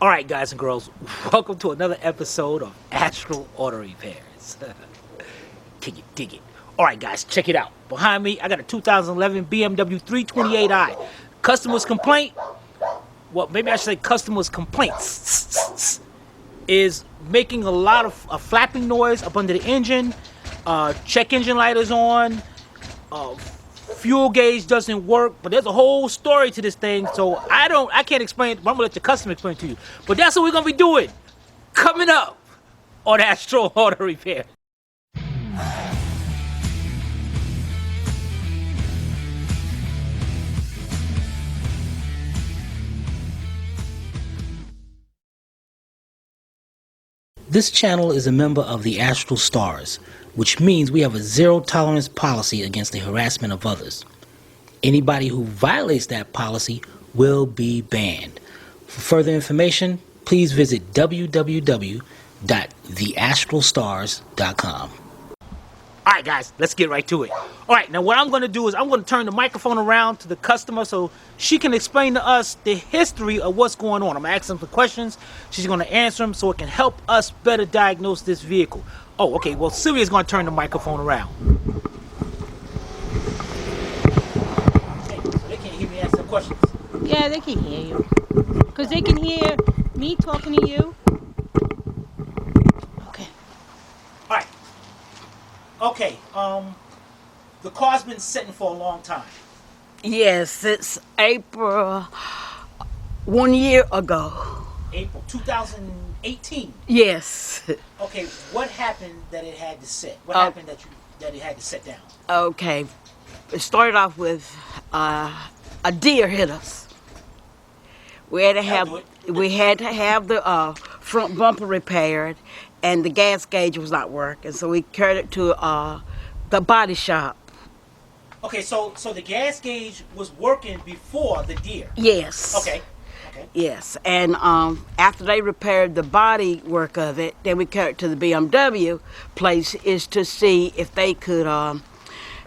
All right, guys and girls, welcome to another episode of Astral Auto Repairs. Can you dig it? All right, guys, check it out. Behind me, I got a 2011 BMW 328i. Customer's complaint, well, maybe I should say customer's complaints, is making a lot of a flapping noise up under the engine. Check engine light is on. Fuel gauge doesn't work, but there's a whole story to this thing, so I can't explain it, but I'm gonna let the customer explain it to you. But that's what we're gonna be doing coming up on Astro Auto Repair. This channel is a member of the Astral Stars, which means we have a zero-tolerance policy against the harassment of others. Anybody who violates that policy will be banned. For further information, please visit www.theastralstars.com. All right, guys, let's get right to it. All right, now what I'm going to do is I'm going to turn the microphone around to the customer so she can explain to us the history of what's going on. I'm going to ask them some questions. She's going to answer them so it can help us better diagnose this vehicle. Oh, okay, well, Sylvia's going to turn the microphone around. Okay, so they can't hear me ask some questions. Yeah, they can hear you. Because they can hear me talking to you. Okay. All right. Okay, the car's been sitting for a long time. Yes, since April 1 year ago. April 2018. Yes. Okay, what happened that it had to sit? What happened that it had to sit down? Okay. It started off with a deer hit us. We had to have the front bumper repaired, and the gas gauge was not working, so we carried it to the body shop. Okay, so the gas gauge was working before the deer. Yes. Okay. Yes, and after they repaired the body work of it, then we carried it to the BMW place is to see if they could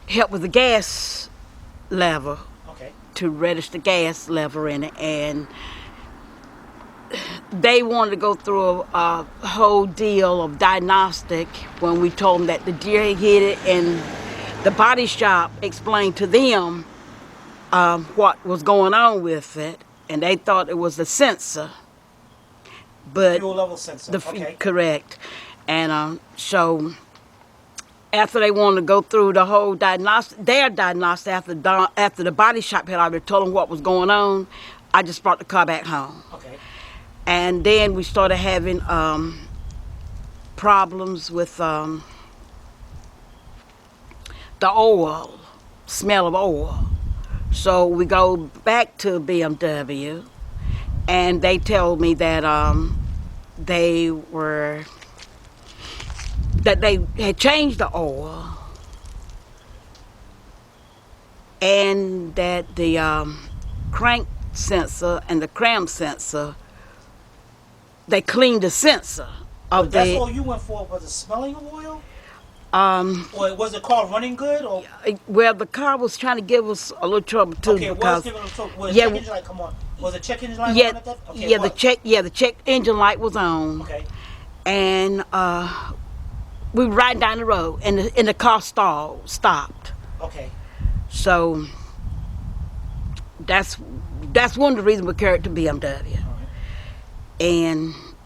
help with the gas lever. Okay. To register gas lever in it, and they wanted to go through a whole deal of diagnostic when we told them that the deer hit it, and the body shop explained to them what was going on with it, and they thought it was the sensor. But fuel level sensor. Okay. Correct. And so after they wanted to go through the whole their diagnostic after the body shop had already told them what was going on, I just brought the car back home. Okay. And then we started having problems with the oil, smell of oil. So we go back to BMW, and they told me that they had changed the oil, and that the crank sensor and the cram sensor, they cleaned the sensor of That's all you went for, was the smelling of oil? Or was the car running good? Or? Well, the car was trying to give us a little trouble too. Okay, because, what was giving them trouble? Was the check engine light come on? Was the check engine light on at that? Okay, the check engine light was on. Okay. And we were riding down the road, and the car stopped. Okay. So that's one of the reasons we carried to BMW.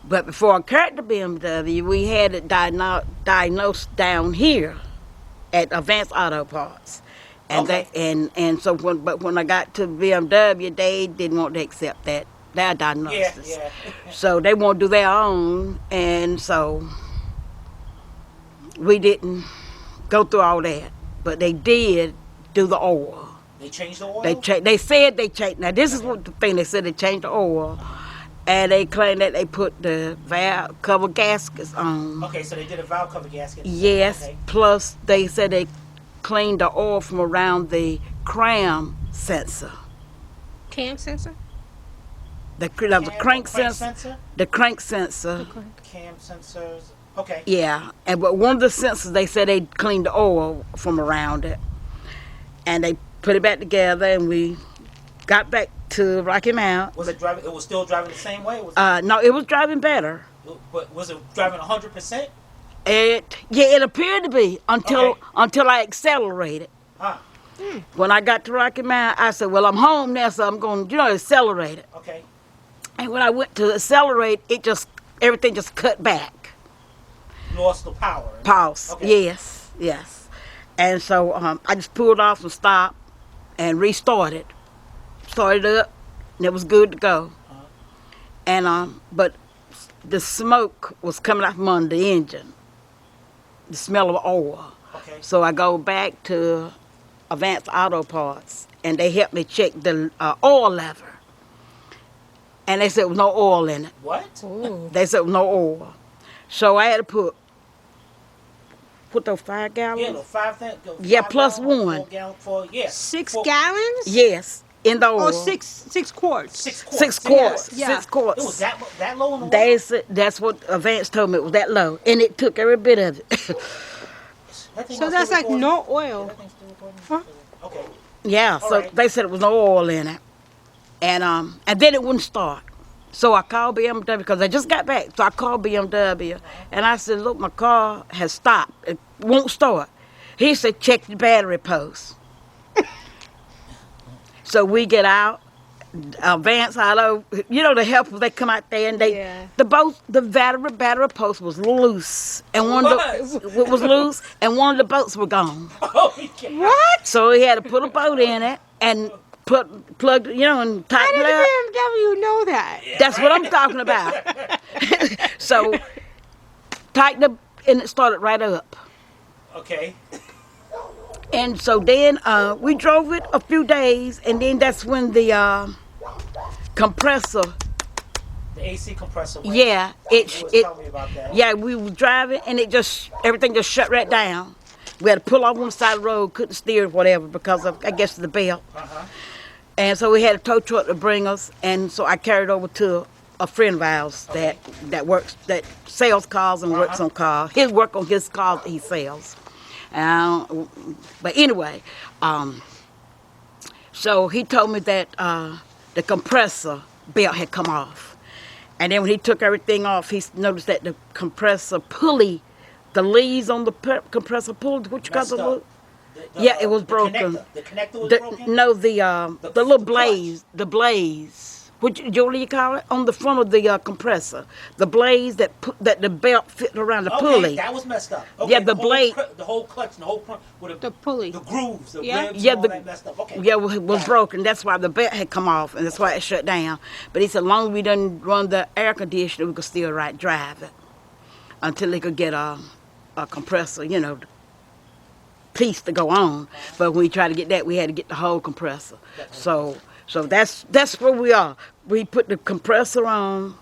But before I carried to BMW, we had it diagnosed down here at Advanced Auto Parts, and so when I got to BMW, they didn't want to accept their diagnosis. Yeah. So they want to do their own, and so we didn't go through all that, but they did do the oil. They changed the oil? They said they changed. Now this is what the thing, they said they changed the oil. And they claimed that they put the valve cover gaskets on. Okay, so they did a valve cover gasket. Yes, okay. Plus they said they cleaned the oil from around the cram sensor. Cam sensor? The crank sensor. The crank sensor. Cam sensors. Okay. Yeah, but one of the sensors, they said they cleaned the oil from around it. And they put it back together, and we got back to Rocky Mount. Was it driving? It was still driving the same way. Was it, No, it was driving better. but was it driving 100%? It appeared to be until Okay. I accelerated. Huh. When I got to Rocky Mount, I said, "Well, I'm home now, so I'm going to, accelerate it." Okay. And when I went to accelerate, everything just cut back. Lost the power. Pause. Okay. Yes. And so I just pulled off and stopped and restarted. Started up, and it was good to go. And but the smoke was coming out from under the engine. The smell of oil. Okay. So I go back to Advanced Auto Parts, and they helped me check the oil lever. And they said there was no oil in it. What? Ooh. They said there was no oil. So I had to put those 5 gallons? Yeah, the 5 thing. Yeah, plus one. 4 gallon, 4, yeah. 6 4 gallons? Yes, in the oil. Oh, six quarts. 6 quarts. 6 quarts. Yeah. 6 quarts. It was that low in the water? They said that's what Advance told me, it was that low. And it took every bit of it. That thing So was that's still like recording? no Yeah, oil. that thing's still recording? Huh? Okay. Yeah, so Alright. they said it was no oil in it. And then it wouldn't start. So I called BMW because I just got back. So I called BMW and I said, "Look, my car has stopped. It won't start." He said, "Check the battery post." So we get out, Advance Auto, the helpers, they come out there and Yeah. the battery post was loose. And one of it was loose and one of the bolts were gone. Oh, yeah. What? So he had to put a bolt in it and plug, and How tighten did it up. the BMW know that? That's what I'm talking about. So tightened up and it started right up. Okay. And so then we drove it a few days, and then that's when the compressor, The AC compressor went. yeah, You was telling me about that. yeah, we were driving and everything just shut right down. We had to pull off on the side of the road, couldn't steer or whatever because of, I guess, the belt. Uh-huh. And so we had a tow truck to bring us, and so I carried over to a friend of ours that sells cars and works on cars. He work on his cars that he sells. But anyway, so he told me that the compressor belt had come off. And then when he took everything off, he noticed that the compressor pulley, the leads on the compressor pulley, what you call Messed the up. little, The, yeah, it was broken. The connector was the, broken? no, the little blaze, the blaze. What do you call it? On the front of the compressor, the blaze that the belt fit around the Okay, pulley. that was messed up. Okay, Yeah, the blade- The whole clutch and the whole front. With The pulley. The grooves, the Yeah. ribs Yeah, and all that messed up. Okay. Yeah, it was Got it. broken. That's why the belt had come off, and that's why it shut down. But he said, as long as we didn't run the air conditioner, we could still drive it until they could get a compressor, piece to go on. But when we tried to get that, we had to get the whole compressor. So that's where we are. We put the compressor on,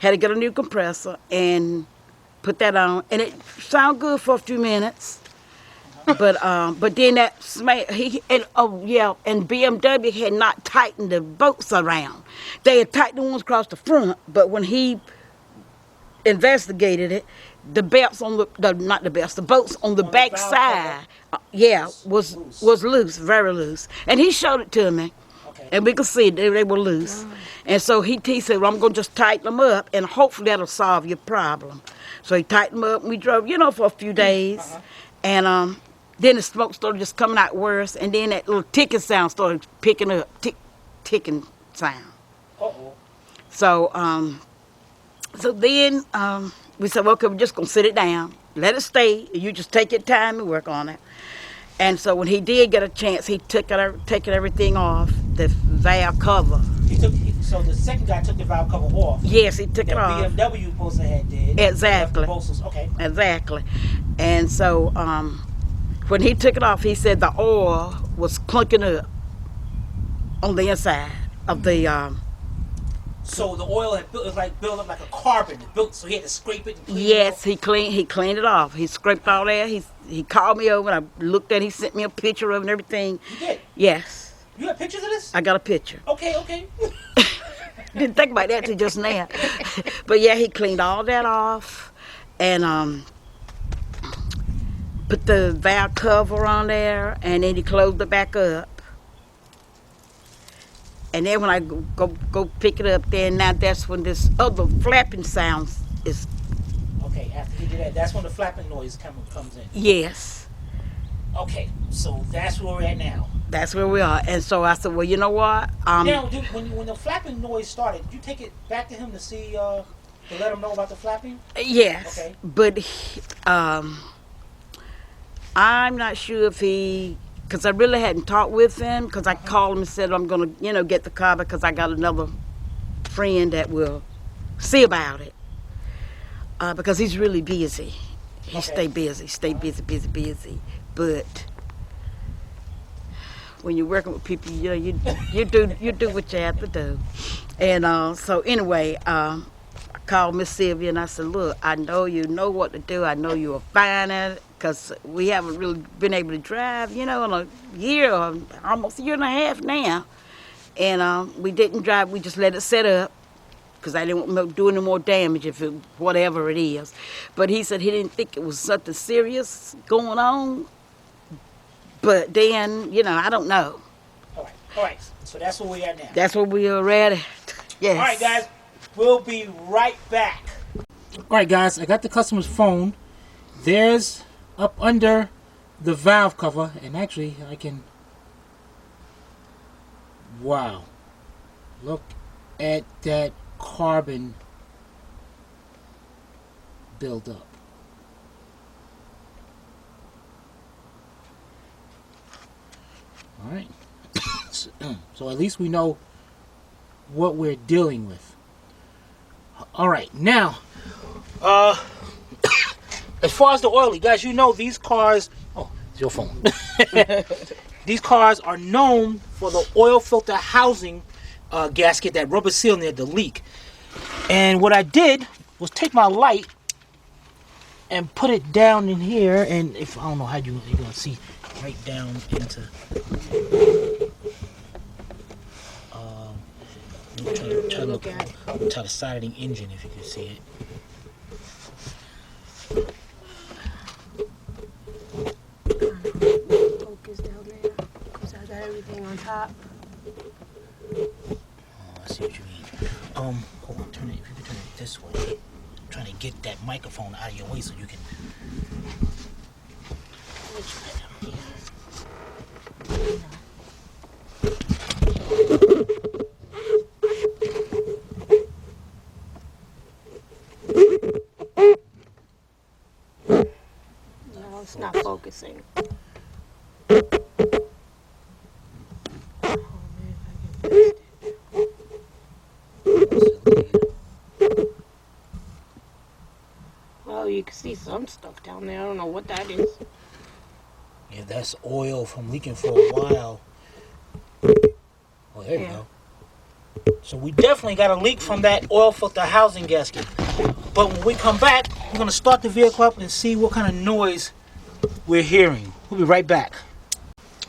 had to get a new compressor and put that on, and it sounded good for a few minutes. But then that smell, and BMW had not tightened the bolts around. They had tightened the ones across the front, but when he investigated it, the belts on the bolts on the On the back valve side, was loose, very loose. And he showed it to me, Okay. and we could see they were loose. And so he said, "Well, I'm gonna just tighten them up, and hopefully that'll solve your problem." So he tightened them up, and we drove, for a few days, and then the smoke started just coming out worse, and then that little ticking sound started picking up, ticking sound. Uh-oh. So then we said, "Well, okay, we're just gonna sit it down, let it stay. You just take your time and work on it." And so when he did get a chance, he taken everything off the valve cover. So the second guy took the valve cover off. Yes, he took That it off. BMW supposed to have did. Exactly. The bolts was- Okay. Exactly. And so when he took it off, he said the oil was clunking up on the inside of the. So the oil had built, it was like built up like a carbon. It built, so he had to scrape it and clean Yes, it off. he cleaned it off. He scraped all that. He called me over and I looked at it. He sent me a picture of it and everything. You did? Yes, You have pictures of this? I got a picture. Okay. Didn't think about that till just now. But yeah, he cleaned all that off and put the valve cover on there, and then he closed it back up. And then when I go pick it up, then now that's when this other flapping sound is. Okay, after he did that, that's when the flapping noise comes in. Yes. Okay, so that's where we're at now. That's where we are. And so I said, well, you know what? Now, when the flapping noise started, did you take it back to him to see, to let him know about the flapping? Yes. Okay. But I'm not sure if he, because I really hadn't talked with him, because I called him and said I'm going to, get the car because I got another friend that will see about it. Because he's really busy. He stay busy. But when you're working with people, you do what you have to do. And so anyway, I called Miss Sylvia and I said, look, I know you know what to do. I know you're fine at it because we haven't really been able to drive, in a year or almost a year and a half now. And we didn't drive. We just let it set up because I didn't want to do any more damage if it, whatever it is. But he said he didn't think it was something serious going on. But then, I don't know. All right. So that's where we are now. That's where we are at. Yes. All right, guys. We'll be right back. All right, guys. I got the customer's phone. There's up under the valve cover, and actually, I can. Wow! Look at that carbon buildup. All right. So at least we know what we're dealing with. All right, now, as far as the oil, guys, these cars. Oh, it's your phone. These cars are known for the oil filter housing gasket, that rubber seal near the leak. And what I did was take my light and put it down in here, and if I don't know how you're gonna see right down into. Try the side of the engine if you can see it. Focus down there. Because I got everything on top. Oh, I see what you mean. Hold on, turn it. If you can turn it this way. I'm trying to get that microphone out of your way so you can. No, it's not focusing. Well, you can see some stuff down there. I don't know what that is. Yeah, that's oil from leaking for a while. Oh, there you go. So we definitely got a leak from that oil filter housing gasket. But when we come back, we're going to start the vehicle up and see what kind of noise we're hearing. We'll be right back.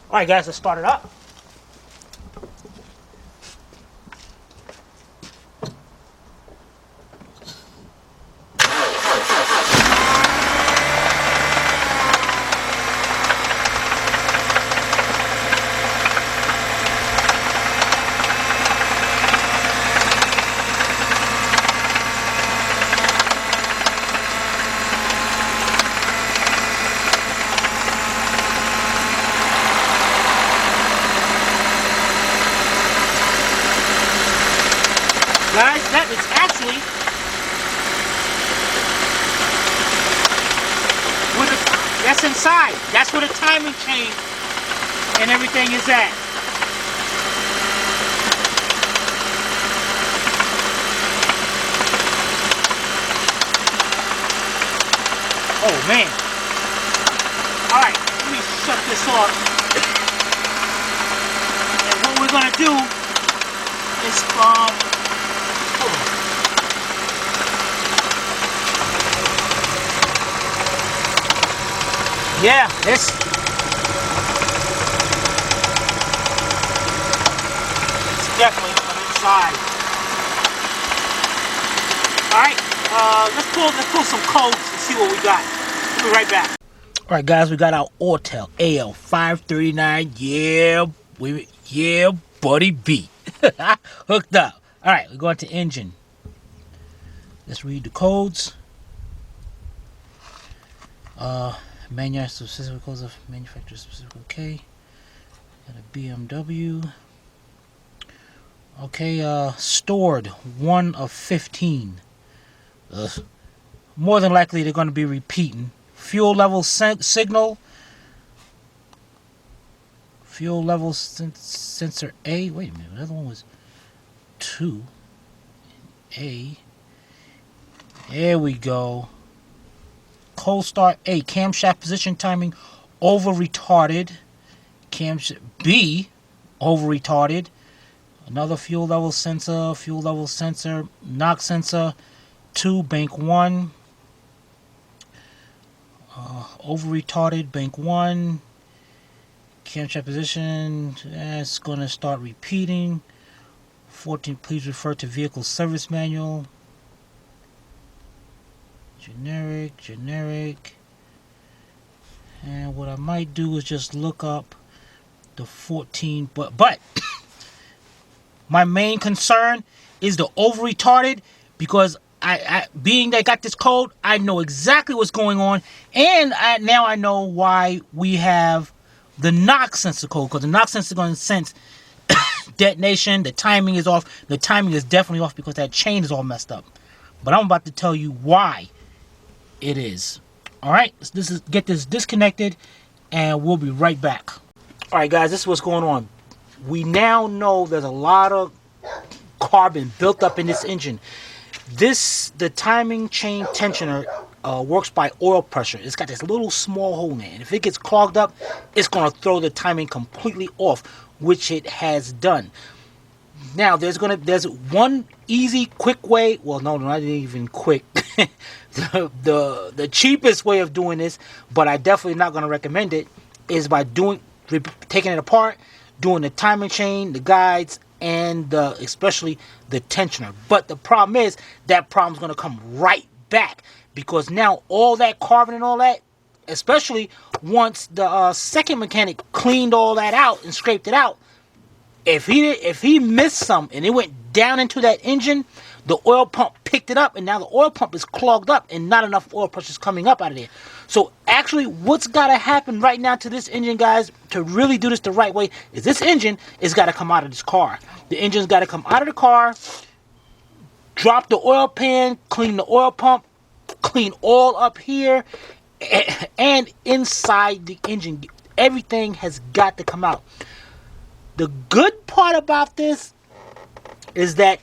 All right, guys, let's start it up. Guys, that is actually that's inside. That's where the timing chain and everything is at. Oh man. Alright, let me shut this off. And what we're gonna do is yeah, it's definitely from inside. Alright, let's pull some codes and see what we got. We'll be right back. Alright guys, we got our Autel AL539. Yeah, buddy beat. Hooked up. All right, we're going to engine. Let's read the codes. Manufacturer specific codes of manufacturer specific. Okay. Got a BMW. Okay, stored 1 of 15. Ugh. More than likely they're going to be repeating. Fuel level signal. Fuel level sensor A. Wait a minute, the other one was 2. A. There we go. Cold start A. Camshaft position timing over retarded. Camshaft B. Over retarded. Another fuel level sensor, knock sensor, 2, bank 1, over retarded, bank 1, camshaft position, it's going to start repeating. 14, please refer to vehicle service manual. Generic. And what I might do is just look up the 14, but my main concern is the over retarded, because I being that I got this code, I know exactly what's going on, and now I know why we have the knock sensor code, because the knock sensor is going to sense detonation. The timing is off. The timing is definitely off because that chain is all messed up. But I'm about to tell you why it is. All right, get this disconnected, and we'll be right back. All right, guys, this is what's going on. We now know there's a lot of carbon built up in this engine. The timing chain tensioner works by oil pressure. It's got this little small hole in it, and if it gets clogged up, it's going to throw the timing completely off, which it has done. Now there's one easy, quick way. Well, no, not even quick. the cheapest way of doing this, but I definitely not going to recommend it, is by taking it apart, doing the timing chain, the guides, and especially the tensioner. But the problem is that problem's going to come right back, because now all that carbon and all that, especially once the second mechanic cleaned all that out and scraped it out, if he missed some and it went down into that engine, the oil pump picked it up, and now the oil pump is clogged up and not enough oil pressure is coming up out of there. So actually what's got to happen right now to this engine, guys, to really do this the right way, is this engine has got to come out of this car. The engine's got to come out of the car, drop the oil pan, clean the oil pump, clean all up here and inside the engine. Everything has got to come out. The good part about this is that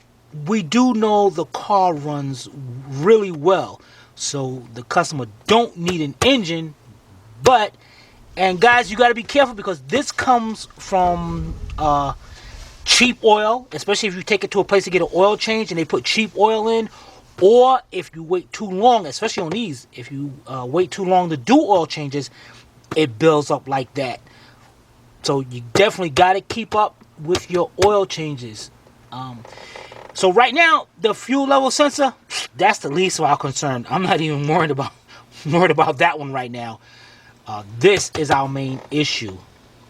we do know the car runs really well, so the customer don't need an engine. And guys, you got to be careful, because this comes from cheap oil, especially if you take it to a place to get an oil change and they put cheap oil in, or if you wait too long, especially on these, if you wait too long to do oil changes, it builds up like that. So you definitely got to keep up with your oil changes. So right now, the fuel level sensor, that's the least of our concern. I'm not even worried about that one right now. This is our main issue.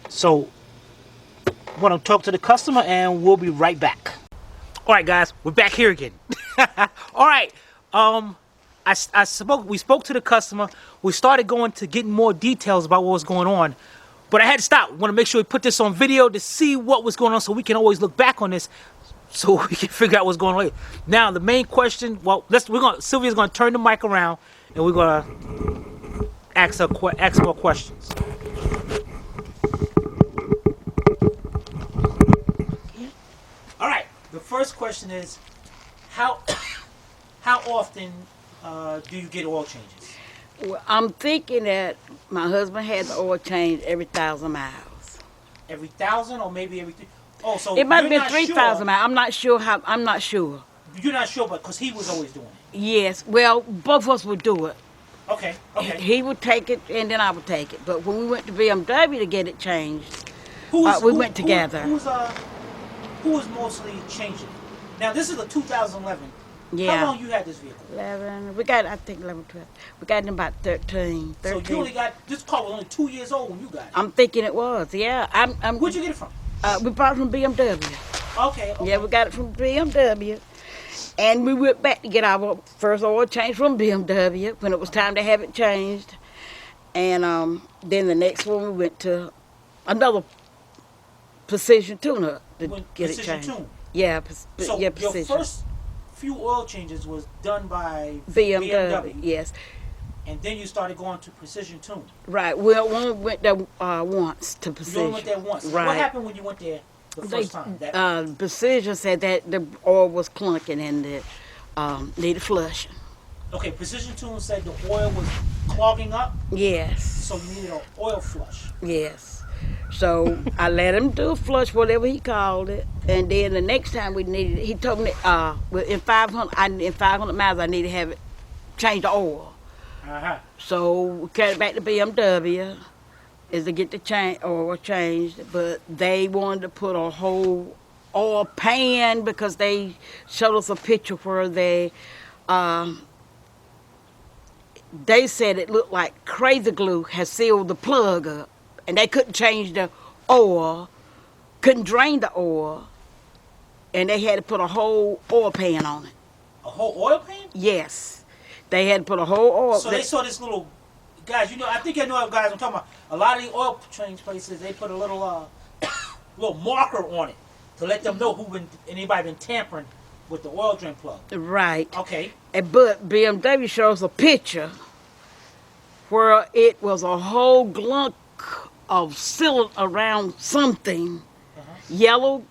So I'm going to talk to the customer, and we'll be right back. All right, guys, we're back here again. All right. We spoke to the customer. We started going to getting more details about what was going on. But I had to stop. We want to make sure we put this on video to see what was going on, so we can always look back on this, so we can figure out what's going on later. Now, the main question, Sylvia's going to turn the mic around, and we're going to ask more questions. All right. The first question is, how often do you get oil changes? Well, I'm thinking that my husband had the oil change every 1,000 miles. Every 1,000, or maybe every three? Oh, so it might have you're been not 3,000 sure. miles. I'm not sure how. I'm not sure. You're not sure, but because he was always doing it. Yes. Well, both of us would do it. Okay. He would take it, and then I would take it. But when we went to BMW to get it changed, we went together. Who was mostly changing? Now, this is a 2011. Yeah. How long you had this vehicle? 11. We got, I think, 11, 12. We got it in about 13. So you only got, this car was only 2 years old when you got it. I'm thinking it was, yeah. Where'd you get it from? We bought it from BMW. Okay. Yeah, we got it from BMW. And we went back to get our first oil change from BMW when it was time to have it changed. And then the next one we went to another precision tuner to get it Precision changed. tune. Yeah, So yeah, your precision. first few oil changes was done by BMW, yes. And then you started going to precision tune. Right. We only went there once to You precision. only went there once. Right. What happened when you went there the first time? Precision said that the oil was clunking and it needed flushing. Okay, precision tune said the oil was clogging up, Yes. so you needed an oil flush. Yes. So I let him do a flush, whatever he called it, and then the next time we needed, he told me in 500 miles I need to have it change the oil. Uh-huh. So we carried it back to BMW is to get the oil changed, but they wanted to put a whole oil pan because they showed us a picture where they said it looked like crazy glue had sealed the plug up, and they couldn't change the oil, couldn't drain the oil, and they had to put a whole oil pan on it. A whole oil pan? Yes, they had to put a whole oil. So they saw this little, guys, you know, I think I know what guys I'm talking about. A lot of the oil change places, they put a little little marker on it to let them know anybody been tampering with the oil drain plug. Right. Okay. But BMW shows a picture where it was a whole glunk of sealant around something, yellow,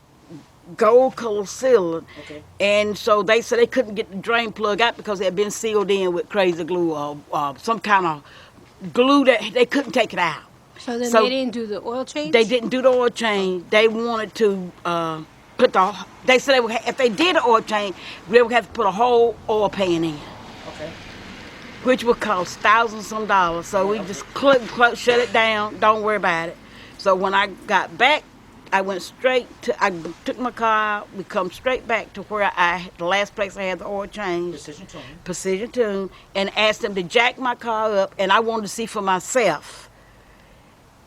gold color sealant. Okay. And so they said they couldn't get the drain plug out because it had been sealed in with crazy glue or some kind of glue that they couldn't take it out. So then So they didn't do the oil change? They didn't do the oil change. They wanted to they said if they did the oil change, they would have to put a whole oil pan in, Okay. which would cost thousands some dollars. So we just shut it down. Don't worry about it. So when I got back, I took my car. We come straight back to where the last place I had the oil change, Precision Tune, and asked them to jack my car up, and I wanted to see for myself.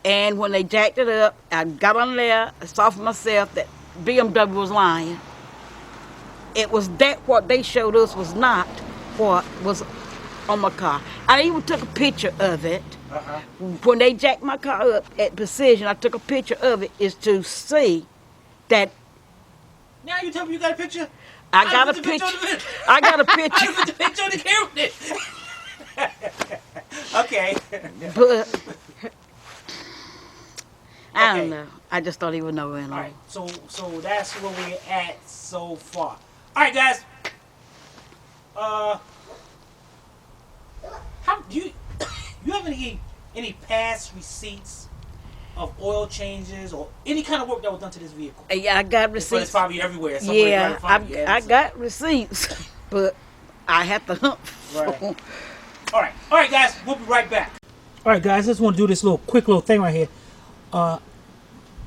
And when they jacked it up, I got on there, I saw for myself that BMW was lying. It was what they showed us was not what was on my car. I even took a picture of it. Uh-huh. When they jacked my car up at Precision, I took a picture of it is to see Now you tell me you got a picture? I got a picture. I got a picture. I put the picture on the camera. Okay. But I Okay. don't know. I just don't even know when. All right. So that's where we're at so far. All right, guys. How do you have any past receipts of oil changes or any kind of work that was done to this vehicle? Yeah, I got But receipts. it's probably everywhere. Somewhere you Yeah, gotta find the I evidence. got receipts, but I have to hunt. Right. All right, guys. We'll be right back. All right, guys. Just want to do this quick little thing right here.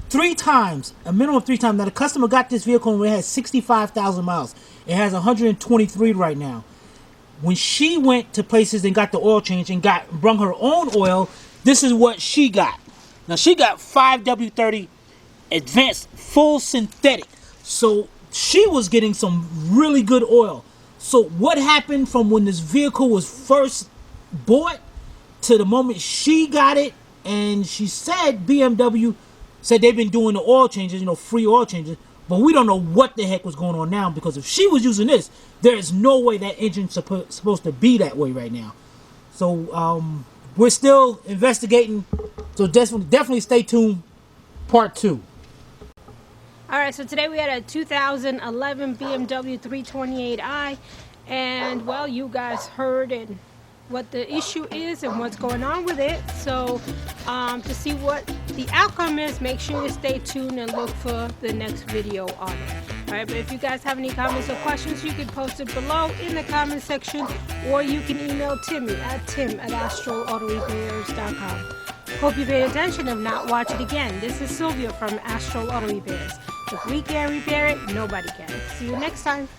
3 times, a minimum of 3 times. Now the customer got this vehicle when it had 65,000 miles. It has 123 right now. When she went to places and got the oil change and brung her own oil, this is what she got. Now she got 5W30 advanced full synthetic. So she was getting some really good oil. So what happened from when this vehicle was first bought to the moment she got it, and she said BMW said they've been doing the oil changes, free oil changes, but we don't know what the heck was going on now, because if she was using this, there is no way that engine's supposed to be that way right now. So we're still investigating, so definitely stay tuned, part 2. All right, so today we had a 2011 BMW 328i, and well, you guys heard what the issue is and what's going on with it. So to see what the outcome is, make sure to stay tuned and look for the next video on it. All right, but if you guys have any comments or questions, you can post it below in the comment section, or you can email Timmy at tim@astralautorepairs.com. Hope you paid attention. If not, watch it again. This is Sylvia from Astral Auto Repairs. If we can't repair it, nobody can. See you next time.